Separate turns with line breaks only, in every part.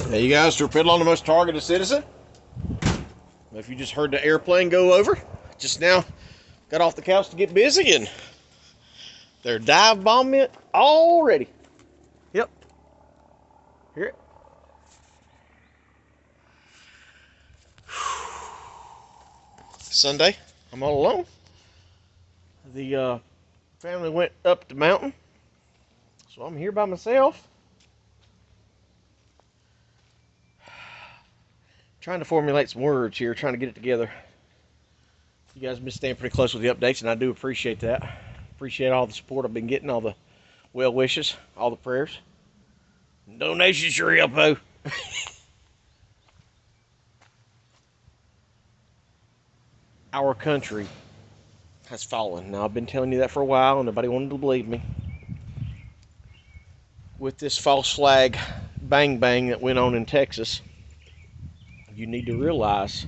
Hey, you guys, torpedo on the most targeted citizen. If you just heard the airplane go over, just now got off the couch to get busy, and they're dive bombing it already. Yep. Hear it? Sunday, I'm all alone. The family went up the mountain, so I'm here by myself. Trying to formulate some words here, trying to get it together. You guys have been staying pretty close with the updates, and I do appreciate that. Appreciate all the support I've been getting, all the well wishes, all the prayers. Donations sure help, though. Our country has fallen. Now, I've been telling you that for a while, and nobody wanted to believe me. With this false flag bang bang that went on in Texas, you need to realize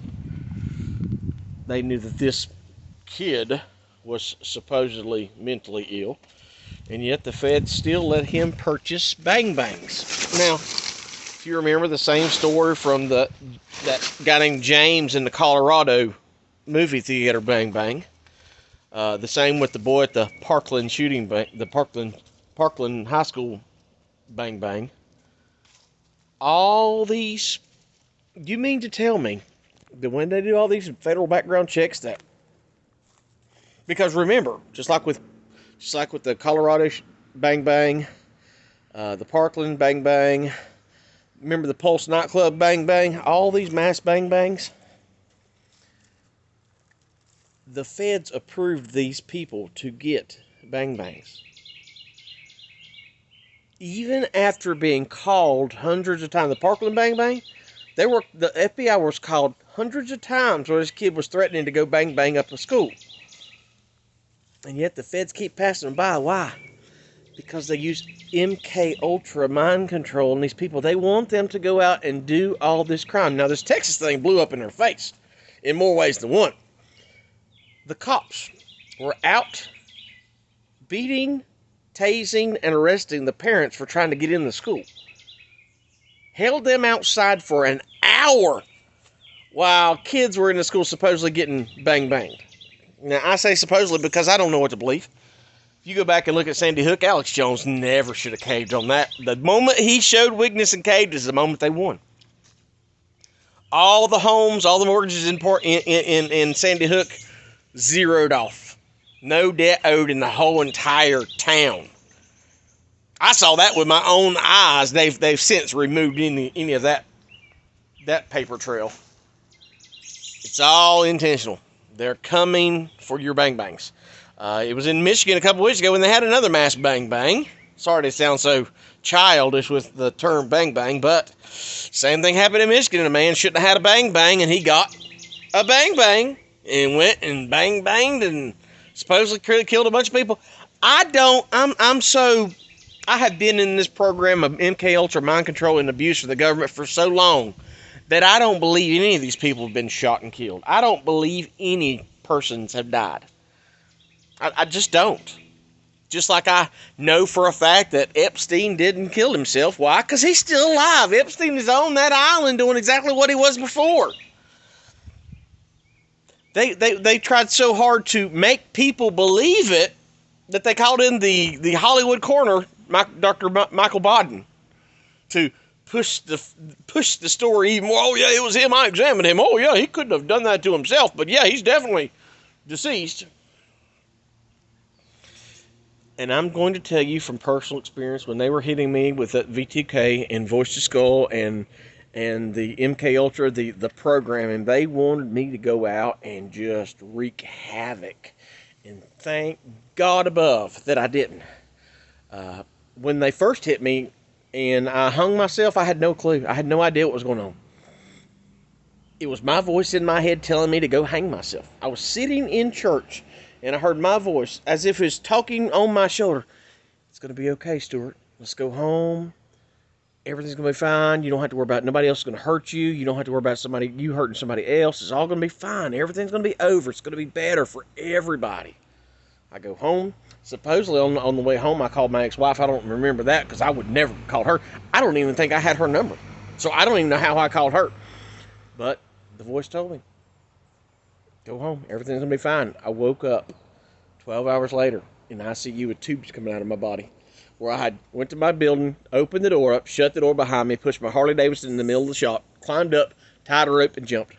they knew that this kid was supposedly mentally ill, and yet the feds still let him purchase bang bangs. Now, if you remember the same story from that guy named James in the Colorado movie theater bang bang, the same with the boy at the Parkland shooting, the Parkland High School bang bang. All these, you mean to tell me that when they do all these federal background checks, that, because remember, just like with the Colorado bang bang, the Parkland bang bang, remember the Pulse nightclub bang bang, all these mass bang bangs, the feds approved these people to get bang bangs. Even after being called hundreds of times, the Parkland bang bang, the FBI was called hundreds of times where this kid was threatening to go bang bang up a school. And yet the feds keep passing them by. Why? Because they use MK Ultra mind control on these people. They want them to go out and do all this crime. Now, this Texas thing blew up in their face in more ways than one. The cops were out beating, tasing, and arresting the parents for trying to get in the school. Held them outside for an hour while kids were in the school supposedly getting bang banged. Now, I say supposedly because I don't know what to believe. If you go back and look at Sandy Hook, Alex Jones never should have caved on that. The moment he showed weakness and caved is the moment they won. All the homes, all the mortgages in Sandy Hook zeroed off. No debt owed in the whole entire town. I saw that with my own eyes. They've since removed any of that paper trail. It's all intentional. They're coming for your bang bangs. It was in Michigan a couple weeks ago when they had another mass bang bang. Sorry to sound so childish with the term bang bang, but same thing happened in Michigan. A man shouldn't have had a bang bang, and he got a bang bang and went and bang banged and supposedly killed a bunch of people. I have been in this program of MK Ultra mind control and abuse of the government for so long that I don't believe any of these people have been shot and killed. I don't believe any persons have died. I just don't. Just like I know for a fact that Epstein didn't kill himself. Why? Because he's still alive. Epstein is on that island doing exactly what he was before. They tried so hard to make people believe it that they called in the Hollywood coroner, Dr. Michael Bodden, to push the story even more. Oh, yeah, it was him. I examined him. Oh, yeah, he couldn't have done that to himself. But, yeah, he's definitely deceased. And I'm going to tell you from personal experience, when they were hitting me with that V2K and Voice to Skull and the MK Ultra, the program, and they wanted me to go out and just wreak havoc. And thank God above that I didn't. When they first hit me and I hung myself, I had no clue. I had no idea what was going on. It was my voice in my head telling me to go hang myself. I was sitting in church and I heard my voice as if it was talking on my shoulder. It's going to be okay, Stuart. Let's go home. Everything's going to be fine. You don't have to worry about it. Nobody else is going to hurt you. You don't have to worry about you hurting somebody else. It's all going to be fine. Everything's going to be over. It's going to be better for everybody. I go home. Supposedly on the way home, I called my ex-wife. I don't remember that because I would never call her. I don't even think I had her number. So I don't even know how I called her. But the voice told me, go home. Everything's going to be fine. I woke up 12 hours later in ICU with tubes coming out of my body, where I had went to my building, opened the door up, shut the door behind me, pushed my Harley Davidson in the middle of the shop, climbed up, tied a rope, and jumped.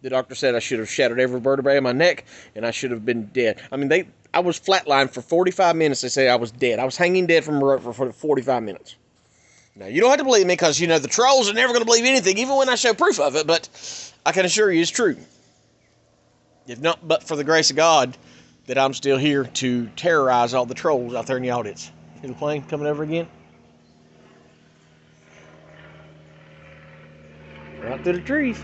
The doctor said I should have shattered every vertebrae in my neck, and I should have been dead. I mean, I was flatlined for 45 minutes. They said I was dead. I was hanging dead from a rope for 45 minutes. Now, you don't have to believe me because, the trolls are never going to believe anything, even when I show proof of it, but I can assure you it's true. If not but for the grace of God, that I'm still here to terrorize all the trolls out there in the audience. See the plane coming over again? Right through the trees.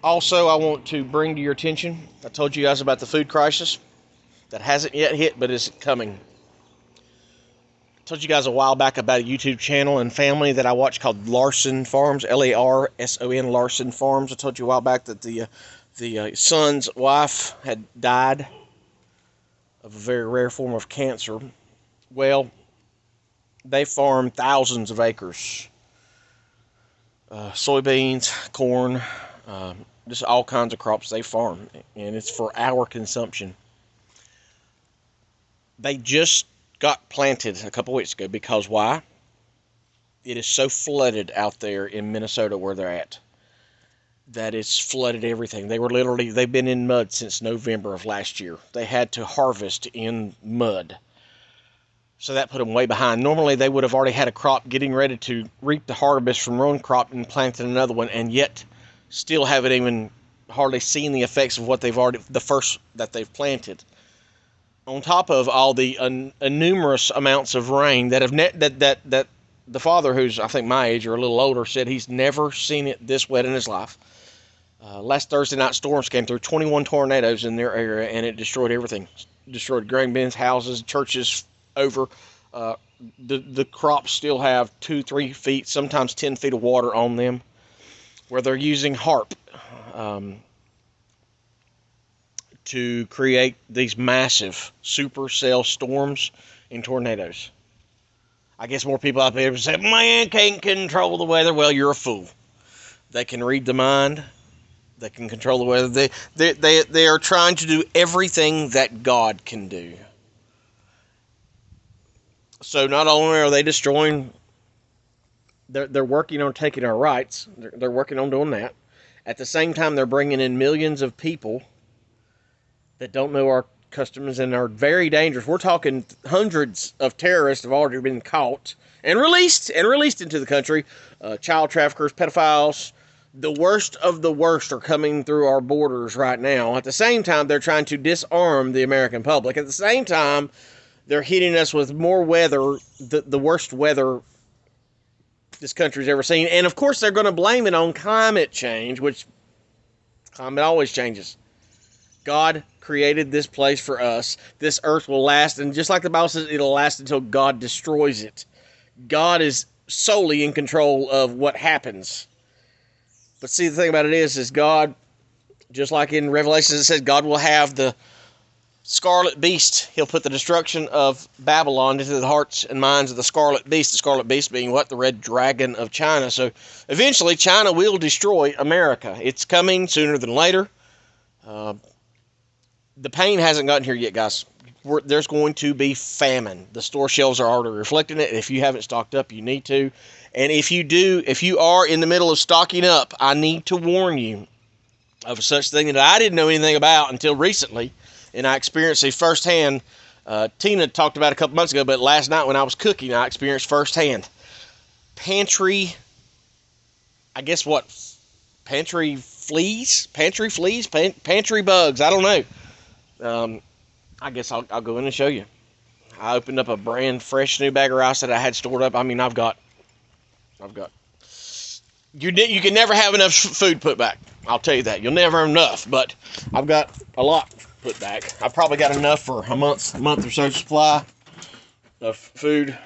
Also, I want to bring to your attention, I told you guys about the food crisis that hasn't yet hit, but is coming. I told you guys a while back about a YouTube channel and family that I watch called Larson Farms, Larson, Larson Farms. I told you a while back that the son's wife had died of a very rare form of cancer. Well, they farm thousands of acres. Soybeans, corn, just all kinds of crops they farm, and it's for our consumption. They just got planted a couple weeks ago because why? It is so flooded out there in Minnesota where they're at that it's flooded everything. They've been in mud since November of last year. They had to harvest in mud. So that put them way behind. Normally they would have already had a crop getting ready to reap the harvest from one crop and planted another one, and yet still haven't even hardly seen the effects of what the first that they've planted. On top of all the numerous amounts of rain that have that the father, who's I think my age or a little older, said he's never seen it this wet in his life. Last Thursday night storms came through, 21 tornadoes in their area, and it destroyed everything. Destroyed grain bins, houses, churches over. The crops still have 2-3 feet, sometimes 10 feet of water on them, where they're using HARP to create these massive supercell storms and tornadoes. I guess more people out there say, man can't control the weather. Well, you're a fool. They can read the mind. They can control the weather. They are trying to do everything that God can do. So not only are they destroying, they're working on taking our rights. They're working on doing that. At the same time, they're bringing in millions of people that don't know our customs and are very dangerous. We're talking hundreds of terrorists have already been caught and released into the country. Child traffickers, pedophiles, the worst of the worst are coming through our borders right now. At the same time, they're trying to disarm the American public. At the same time, they're hitting us with more weather, the worst weather this country's ever seen. And of course, they're going to blame it on climate change, which climate always changes. God created this place for us. This earth will last, and just like the Bible says, it'll last until God destroys it. God is solely in control of what happens. But see, the thing about it is God, just like in Revelation, it says God will have the scarlet beast. He'll put the destruction of Babylon into the hearts and minds of the scarlet beast. The scarlet beast being what? The red dragon of China. So eventually China will destroy America. It's coming sooner than later. The pain hasn't gotten here yet, guys. There's going to be famine. The store shelves are already reflecting it. If you haven't stocked up, you need to. And if you are in the middle of stocking up, I need to warn you of such thing that I didn't know anything about until recently. And I experienced it firsthand. Tina talked about it a couple months ago, but last night when I was cooking, I experienced firsthand. Pantry fleas, pantry bugs. I don't know. I guess I'll go in and show you. I opened up a brand fresh new bag of rice that I had stored up. I mean, I've got. You can never have enough food put back. I'll tell you that. You'll never have enough, but I've got a lot put back. I've probably got enough for a month or so supply of food.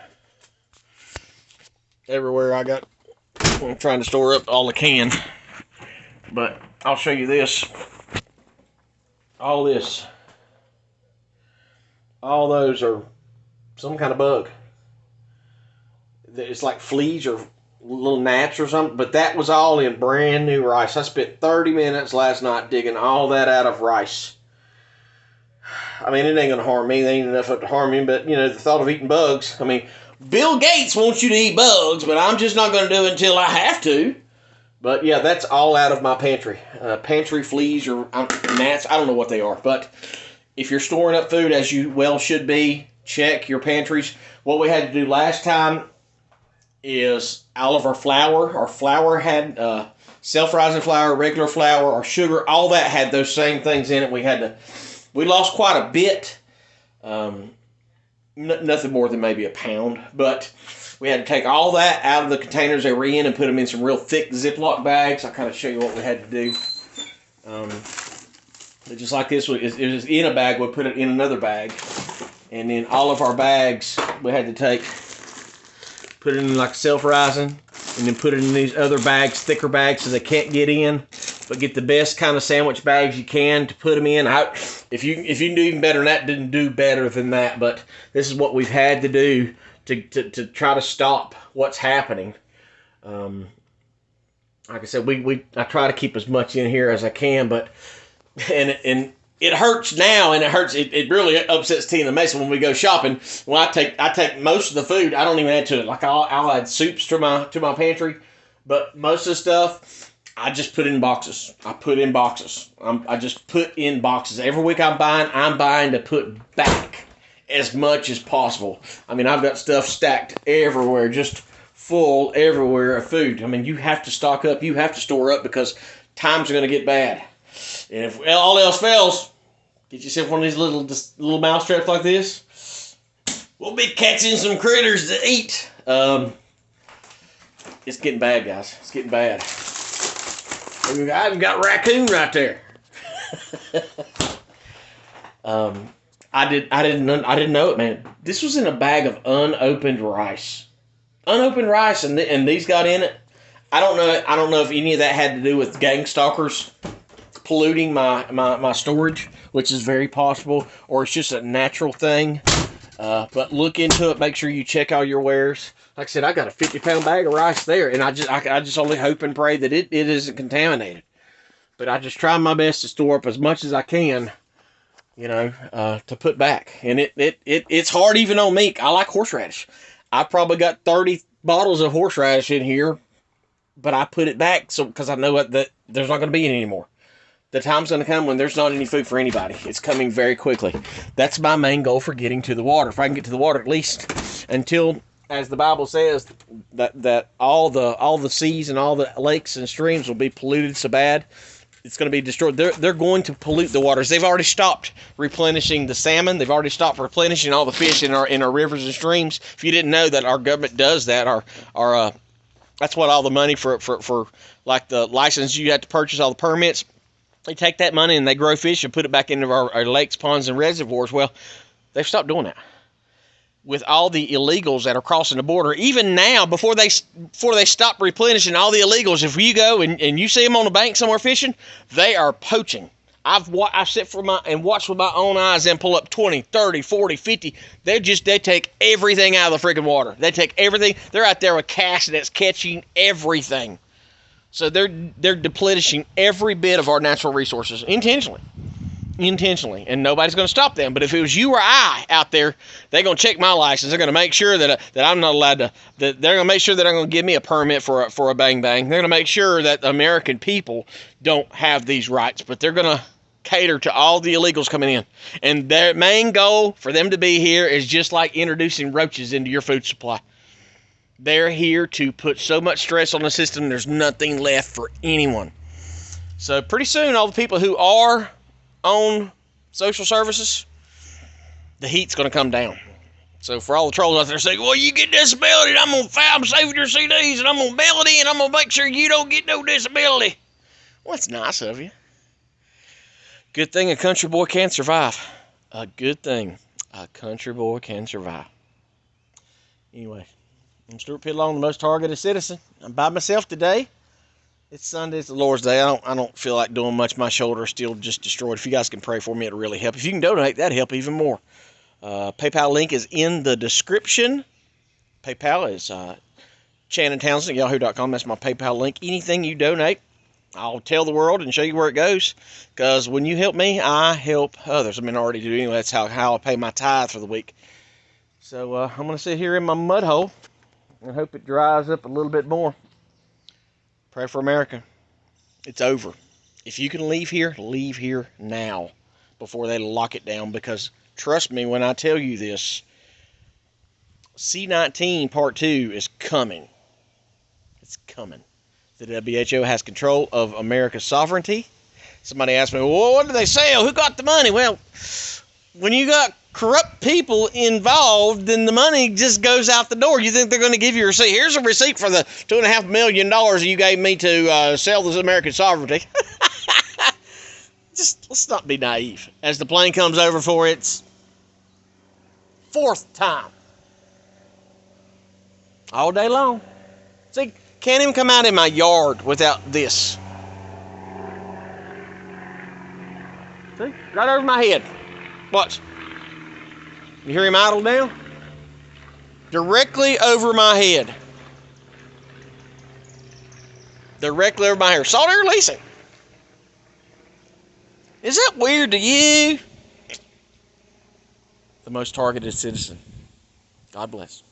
Everywhere I'm trying to store up all I can. But I'll show you this. All those are some kind of bug. It's like fleas or little gnats or something, but that was all in brand new rice. I spent 30 minutes last night digging all that out of rice. I mean, it ain't going to harm me. There ain't enough to harm me, but, the thought of eating bugs. I mean, Bill Gates wants you to eat bugs, but I'm just not going to do it until I have to. But, yeah, that's all out of my pantry. Pantry fleas or gnats, I don't know what they are. But if you're storing up food, as you well should be, check your pantries. What we had to do last time is all of our flour. Our flour had self-rising flour, regular flour, our sugar, all that had those same things in it. We lost quite a bit. Nothing more than maybe a pound, but we had to take all that out of the containers they were in and put them in some real thick Ziploc bags. I'll kind of show you what we had to do. Just like this, it was in a bag, we'll put it in another bag. And then all of our bags, we had to put it in like self-rising, and then put it in these other bags, thicker bags, so they can't get in. But get the best kind of sandwich bags you can to put them in. If you can do even better than that, didn't do better than that. But this is what we've had to do to try to stop what's happening. Like I said, I try to keep as much in here as I can, but and it hurts now, and it hurts. It really upsets Tina Mason when we go shopping. Well, I take most of the food. I don't even add to it. Like I'll add soups to my pantry, but most of the stuff I just put in boxes. I put in boxes. I just put in boxes. Every week I'm buying to put back as much as possible. I mean, I've got stuff stacked everywhere, just full everywhere of food. I mean, you have to stock up. You have to store up because times are going to get bad. And if all else fails, get yourself one of these little mouse traps like this. We'll be catching some critters to eat. It's getting bad, guys. It's getting bad. I've got raccoon right there. I didn't know it, man. This was in a bag of unopened rice. Unopened rice, and these got in it. I don't know if any of that had to do with gang stalkers polluting my storage, which is very possible, or it's just a natural thing. But look into it. Make sure you check all your wares. Like I said, I got a 50-pound bag of rice there, and I just only hope and pray that it isn't contaminated. But I just try my best to store up as much as I can, to put back. And it's hard even on me. I like horseradish. I probably got 30 bottles of horseradish in here, but I put it back because I know that there's not going to be any anymore. The time's going to come when there's not any food for anybody. It's coming very quickly. That's my main goal for getting to the water. If I can get to the water at least until, as the Bible says, that all the seas and all the lakes and streams will be polluted so bad, it's going to be destroyed. They're going to pollute the waters. They've already stopped replenishing the salmon. They've already stopped replenishing all the fish in our rivers and streams. If you didn't know that our government does that, that's what all the money for like the license you have to purchase, all the permits. They take that money and they grow fish and put it back into our lakes, ponds, and reservoirs. Well, they've stopped doing that. With all the illegals that are crossing the border, even now, before they stop replenishing all the illegals, if you go and you see them on the bank somewhere fishing, they are poaching. I've sit and watched with my own eyes them pull up 20, 30, 40, 50. They take everything out of the freaking water. They take everything. They're out there with cast that's catching everything. So they're depleting every bit of our natural resources intentionally, and nobody's going to stop them. But if it was you or I out there, they're going to check my license. They're going to make sure that I'm not allowed to. They're going to make sure that I'm going to give me a permit for a bang bang. They're going to make sure that the American people don't have these rights, but they're going to cater to all the illegals coming in. And their main goal for them to be here is just like introducing roaches into your food supply. They're here to put so much stress on the system, there's nothing left for anyone. So pretty soon, all the people who are on social services, the heat's going to come down. So for all the trolls out there saying, well, you get disability, and I'm going to file saving your CDs, and I'm going to bail it in, I'm going to make sure you don't get no disability. Well, that's nice of you. Good thing a country boy can survive. A good thing a country boy can survive. Anyway, I'm Stuart Pidlong, the most targeted citizen. I'm by myself today. It's Sunday. It's the Lord's Day. I don't feel like doing much. My shoulder is still just destroyed. If you guys can pray for me, it'll really help. If you can donate, that'd help even more. PayPal link is in the description. PayPal is Shannon Townsend at yahoo.com. That's my PayPal link. Anything you donate, I'll tell the world and show you where it goes. Because when you help me, I help others. I mean, I already do anyway. That's how I pay my tithe for the week. So I'm going to sit here in my mud hole and hope it dries up a little bit more. Pray for America. It's over. If you can leave here now before they lock it down. Because trust me when I tell you this, C-19 Part 2 is coming. It's coming. The WHO has control of America's sovereignty. Somebody asked me, well, what did they sell? Who got the money? Well, when you got corrupt people involved, then the money just goes out the door. You think they're going to give you a receipt? Here's a receipt for the $2.5 million you gave me to sell this American sovereignty. Just let's not be naive. As the plane comes over for its 4th time. All day long. See, can't even come out in my yard without this. See? Right over my head. Watch. You hear him idle down? Directly over my head. Directly over my hair. Salt air leasing. Is that weird to you? The most targeted citizen. God bless.